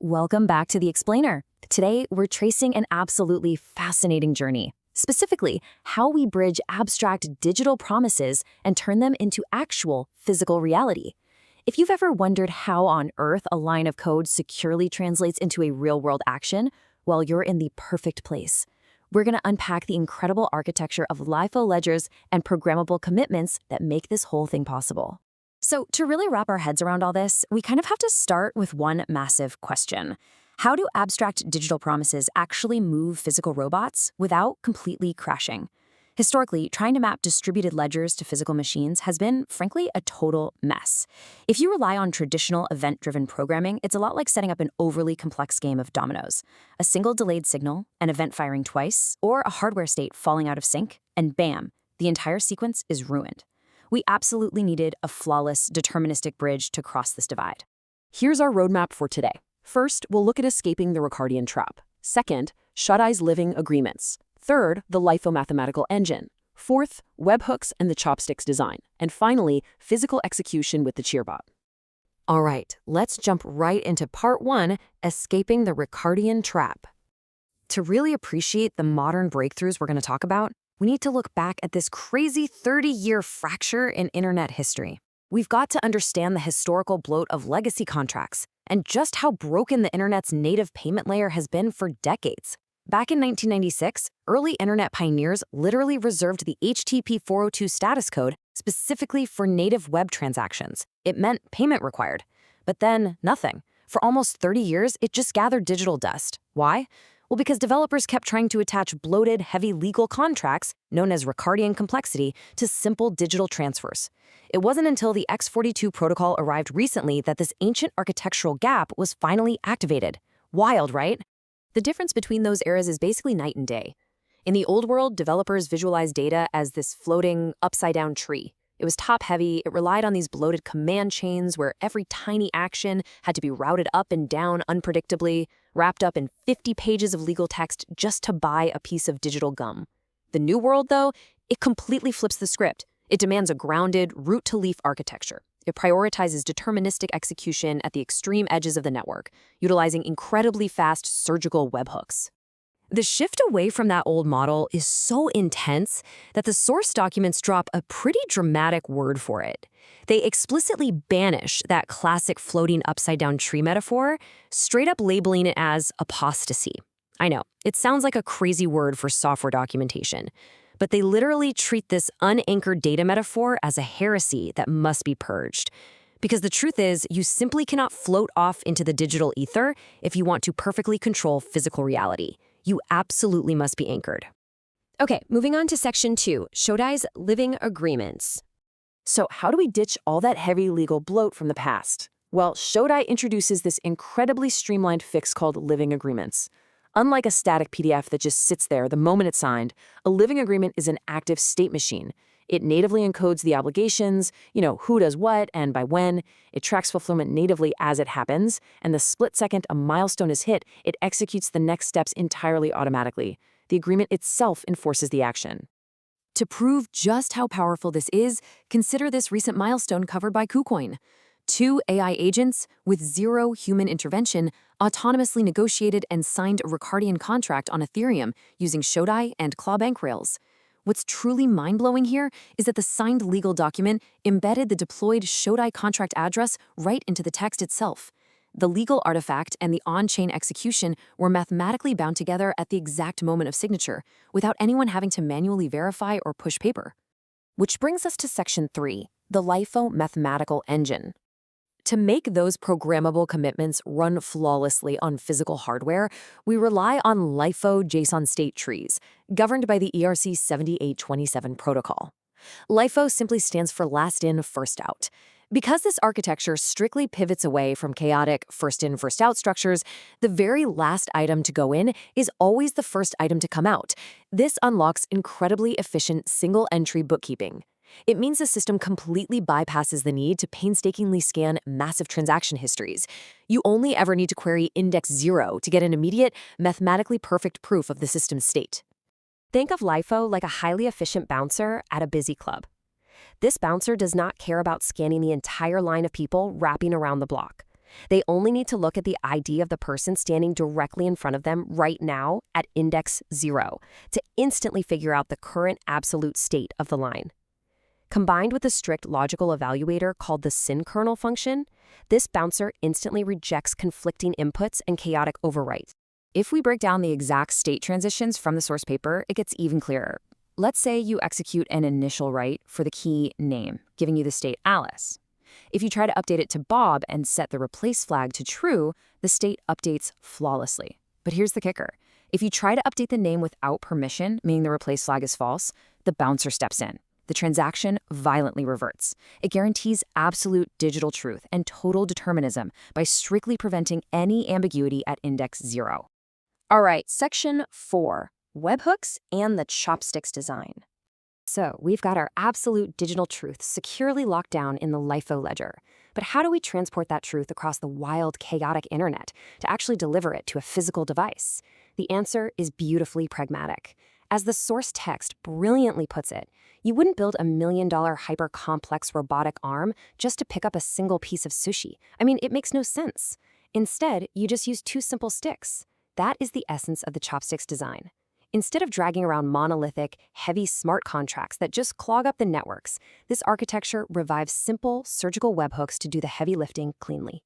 welcome back to The Explainer. Today, we're tracing an absolutely fascinating journey. Specifically, how we bridge abstract digital promises and turn them into actual physical reality. If you've ever wondered how on earth a line of code securely translates into a real-world action, well, you're in the perfect place. We're going to unpack the incredible architecture of LIFO ledgers and programmable commitments that make this whole thing possible. So to really wrap our heads around all this, we kind of have to start with one massive question. How do abstract digital promises actually move physical robots without completely crashing? Historically, trying to map distributed ledgers to physical machines has been, frankly, a total mess. If you rely on traditional event-driven programming, it's a lot like setting up an overly complex game of dominoes. A single delayed signal, an event firing twice, or a hardware state falling out of sync, and bam, the entire sequence is ruined. We absolutely needed a flawless, deterministic bridge to cross this divide. Here's our roadmap for today. First, we'll look at escaping the Ricardian trap. Second, Shut-Eye's living agreements. Third, the LIFO mathematical engine. Fourth, webhooks and the chopsticks design. And finally, physical execution with the cheerbot. All right, let's jump right into part one, escaping the Ricardian trap. To really appreciate the modern breakthroughs we're going to talk about, we need to look back at this crazy 30-year fracture in internet history. We've got to understand the historical bloat of legacy contracts and just how broken the internet's native payment layer has been for decades. Back in 1996, early internet pioneers literally reserved the HTTP 402 status code specifically for native web transactions. It meant payment required. But then, nothing. For almost 30 years, it just gathered digital dust. Why? Well, because developers kept trying to attach bloated, heavy legal contracts, known as Ricardian complexity, to simple digital transfers. It wasn't until the X42 protocol arrived recently that this ancient architectural gap was finally activated. Wild, right? The difference between those eras is basically night and day. In the old world, developers visualized data as this floating, upside-down tree. It was top-heavy, it relied on these bloated command chains where every tiny action had to be routed up and down unpredictably, wrapped up in 50 pages of legal text just to buy a piece of digital gum. The new world, though, it completely flips the script. It demands a grounded, root-to-leaf architecture. It prioritizes deterministic execution at the extreme edges of the network, utilizing incredibly fast surgical webhooks. The shift away from that old model is so intense that the source documents drop a pretty dramatic word for it. They explicitly banish that classic floating upside-down tree metaphor, straight up labeling it as apostasy. I know, it sounds like a crazy word for software documentation, but they literally treat this unanchored data metaphor as a heresy that must be purged. Because the truth is, you simply cannot float off into the digital ether if you want to perfectly control physical reality. You absolutely must be anchored. Okay, moving on to section 2, Shut-Eye's living agreements. So how do we ditch all that heavy legal bloat from the past? Well, Shut-Eye introduces this incredibly streamlined fix called living agreements. Unlike a static PDF that just sits there the moment it's signed, a living agreement is an active state machine. It natively encodes the obligations, who does what and by when. It tracks fulfillment natively as it happens, and the split second a milestone is hit, it executes the next steps entirely automatically. The agreement itself enforces the action. To prove just how powerful this is, consider this recent milestone covered by KuCoin. 2 AI agents, with 0 human intervention, autonomously negotiated and signed a Ricardian contract on Ethereum using Shut-Eye and Clawbank rails. What's truly mind-blowing here is that the signed legal document embedded the deployed Shut-Eye contract address right into the text itself. The legal artifact and the on-chain execution were mathematically bound together at the exact moment of signature, without anyone having to manually verify or push paper. Which brings us to section 3, the LIFO mathematical engine. To make those programmable commitments run flawlessly on physical hardware, we rely on LIFO JSON state trees, governed by the ERC 7827 protocol. LIFO simply stands for last in, first out. Because this architecture strictly pivots away from chaotic first in, first out structures, the very last item to go in is always the first item to come out. This unlocks incredibly efficient single-entry bookkeeping. It means the system completely bypasses the need to painstakingly scan massive transaction histories. You only ever need to query index 0 to get an immediate, mathematically perfect proof of the system's state. Think of LIFO like a highly efficient bouncer at a busy club. This bouncer does not care about scanning the entire line of people wrapping around the block. They only need to look at the ID of the person standing directly in front of them right now at index 0 to instantly figure out the current absolute state of the line. Combined with a strict logical evaluator called the synkernel function, this bouncer instantly rejects conflicting inputs and chaotic overwrites. If we break down the exact state transitions from the source paper, it gets even clearer. Let's say you execute an initial write for the key name, giving you the state Alice. If you try to update it to Bob and set the replace flag to true, the state updates flawlessly. But here's the kicker. If you try to update the name without permission, meaning the replace flag is false, the bouncer steps in. The transaction violently reverts. It guarantees absolute digital truth and total determinism by strictly preventing any ambiguity at index 0. All right, section 4, webhooks and the chopsticks design. So we've got our absolute digital truth securely locked down in the LIFO ledger. But how do we transport that truth across the wild, chaotic internet to actually deliver it to a physical device? The answer is beautifully pragmatic. As the source text brilliantly puts it, you wouldn't build $1 million hyper-complex robotic arm just to pick up a single piece of sushi. I mean, it makes no sense. Instead, you just use 2 simple sticks. That is the essence of the chopsticks design. Instead of dragging around monolithic, heavy smart contracts that just clog up the networks, this architecture revives simple, surgical webhooks to do the heavy lifting cleanly.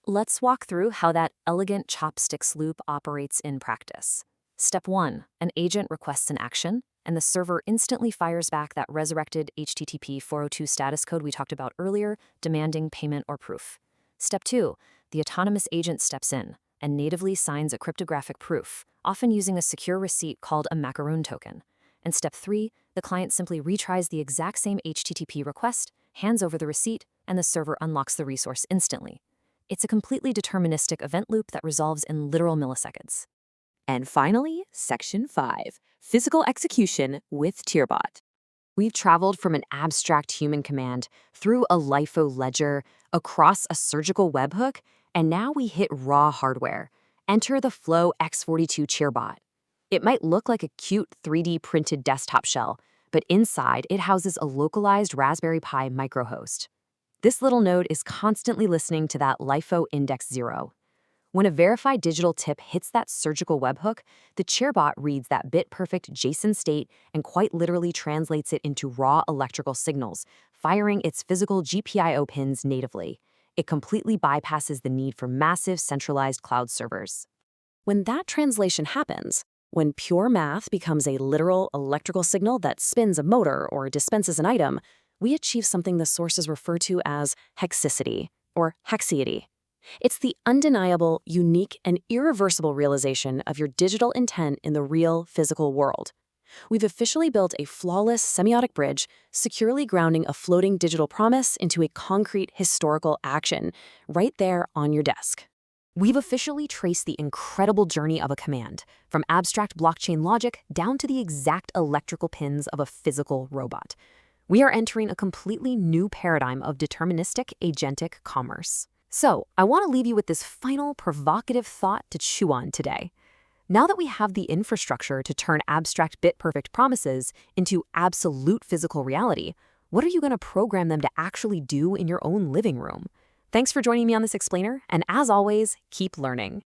Let's walk through how that elegant chopsticks loop operates in practice. Step 1, an agent requests an action, and the server instantly fires back that resurrected HTTP 402 status code we talked about earlier, demanding payment or proof. Step 2, the autonomous agent steps in and natively signs a cryptographic proof, often using a secure receipt called a macaroon token. And step 3, the client simply retries the exact same HTTP request, hands over the receipt, and the server unlocks the resource instantly. It's a completely deterministic event loop that resolves in literal milliseconds. And finally, section 5, physical execution with Tierbot. We've traveled from an abstract human command through a LIFO ledger, across a surgical webhook, and now we hit raw hardware. Enter the Flow X42 Tierbot. It might look like a cute 3D printed desktop shell, but inside it houses a localized Raspberry Pi microhost. This little node is constantly listening to that LIFO index 0. When a verified digital tip hits that surgical webhook, the Tierbot reads that bit-perfect JSON state and quite literally translates it into raw electrical signals, firing its physical GPIO pins natively. It completely bypasses the need for massive centralized cloud servers. When that translation happens, when pure math becomes a literal electrical signal that spins a motor or dispenses an item, we achieve something the sources refer to as hexicity, or hexiety. It's the undeniable, unique, and irreversible realization of your digital intent in the real, physical world. We've officially built a flawless semiotic bridge, securely grounding a floating digital promise into a concrete historical action, right there on your desk. We've officially traced the incredible journey of a command, from abstract blockchain logic down to the exact electrical pins of a physical robot. We are entering a completely new paradigm of deterministic agentic commerce. So, I want to leave you with this final provocative thought to chew on today. Now that we have the infrastructure to turn abstract bit-perfect promises into absolute physical reality, what are you going to program them to actually do in your own living room? Thanks for joining me on this explainer, and as always, keep learning.